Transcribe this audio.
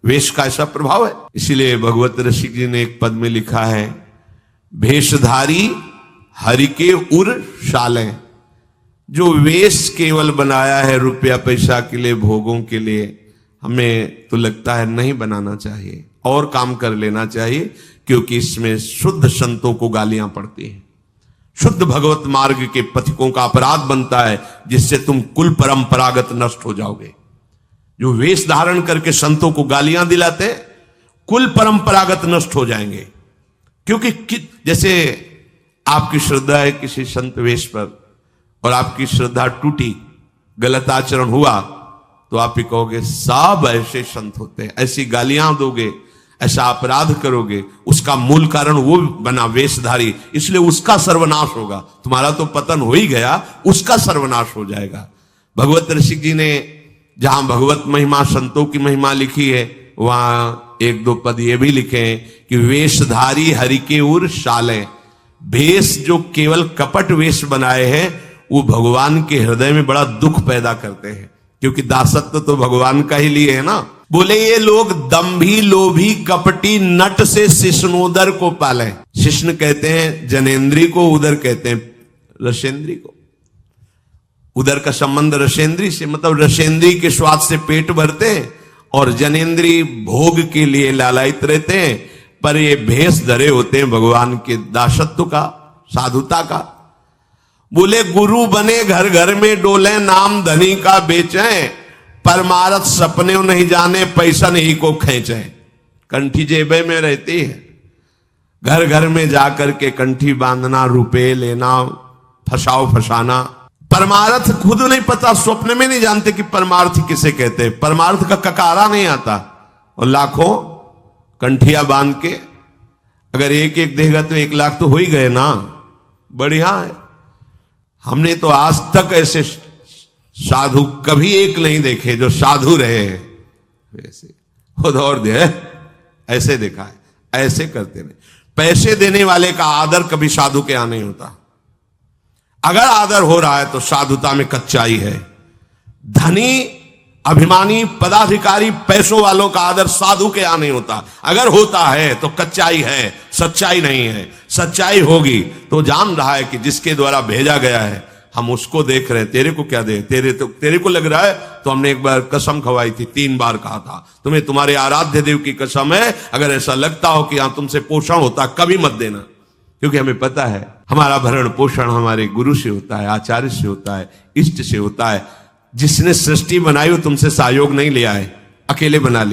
वेश का ऐसा प्रभाव है। इसीलिए भगवत ऋषि जी ने एक पद में लिखा है, भेषधारी हरि के उर शालें। जो वेश केवल बनाया है रुपया पैसा के लिए, भोगों के लिए, हमें तो लगता है नहीं बनाना चाहिए, और काम कर लेना चाहिए, क्योंकि इसमें शुद्ध संतों को गालियां पड़ती हैं, शुद्ध भगवत मार्ग के पथिकों का अपराध बनता है, जिससे तुम कुल परंपरागत नष्ट हो जाओगे। जो वेश धारण करके संतों को गालियां दिलाते हैं, कुल परंपरागत नष्ट हो जाएंगे। क्योंकि जैसे आपकी श्रद्धा है किसी संत वेश पर और आपकी श्रद्धा टूटी, गलत आचरण हुआ, तो आप ही कहोगे सब ऐसे संत होते हैं, ऐसी गालियां दोगे, ऐसा अपराध करोगे, उसका मूल कारण वो बना वेशधारी, इसलिए उसका सर्वनाश होगा। तुम्हारा तो पतन हो ही गया, उसका सर्वनाश हो जाएगा। भगवत ऋषि जी ने जहां भगवत महिमा, संतों की महिमा लिखी है, वहां एक दो पद ये भी लिखे हैं कि वेशधारी हरि के उर शालें। भेष जो केवल कपट वेश बनाए हैं, वो भगवान के हृदय में बड़ा दुख पैदा करते हैं, क्योंकि दासत्व तो भगवान का ही लिए है ना। बोले ये लोग दंभी लोभी कपटी नट से शिष्णोदर को पाले। शिष्ण कहते हैं जनेन्द्री को, उदर कहते हैं रसेंद्री को। उदर का संबंध रसेंद्री से, मतलब रसेंद्री के स्वाद से पेट भरते हैं, और जनेन्द्री भोग के लिए लालायित रहते हैं, पर ये भेष धरे होते हैं भगवान के दासत्व का, साधुता का। बोले गुरु बने घर घर में डोले, नाम धनी का बेचे, परमारथ सपने नहीं जाने, पैसा नहीं को खींचे। कंठी जेबे में रहती है, घर घर में जाकर के कंठी बांधना, रुपए लेना, फसाओ फसाना। परमार्थ खुद नहीं पता, स्वप्न में नहीं जानते कि परमार्थ किसे कहते हैं, परमार्थ का ककारा नहीं आता, और लाखों कंठिया बांध के अगर एक एक देगा तो 1 लाख तो हो ही गए ना, बढ़िया है। हमने तो आज तक ऐसे साधु कभी एक नहीं देखे जो साधु रहे हैं, वैसे खुद और दे ऐसे देखा है, ऐसे करते नहीं। पैसे देने वाले का आदर कभी साधु के यहां नहीं होता। अगर आदर हो रहा है तो साधुता में कच्चाई है। धनी, अभिमानी, पदाधिकारी, पैसों वालों का आदर साधु के यहां नहीं होता। अगर होता है तो कच्चाई है, सच्चाई नहीं है। सच्चाई होगी तो जान रहा है कि जिसके द्वारा भेजा गया है, हम उसको देख रहे हैं। तेरे को क्या दे, तेरे को लग रहा है तो हमने एक बार कसम खवाई थी, 3 बार कहा था, तुम्हें तुम्हारे आराध्य देव की कसम है, अगर ऐसा लगता हो कि यहां तुमसे पोषण होता, कभी मत देना। क्योंकि हमें पता है हमारा भरण पोषण हमारे गुरु से होता है, आचार्य से होता है, इष्ट से होता है। जिसने सृष्टि बनाई वो तुमसे सहयोग नहीं लिया है, अकेले बना लिया।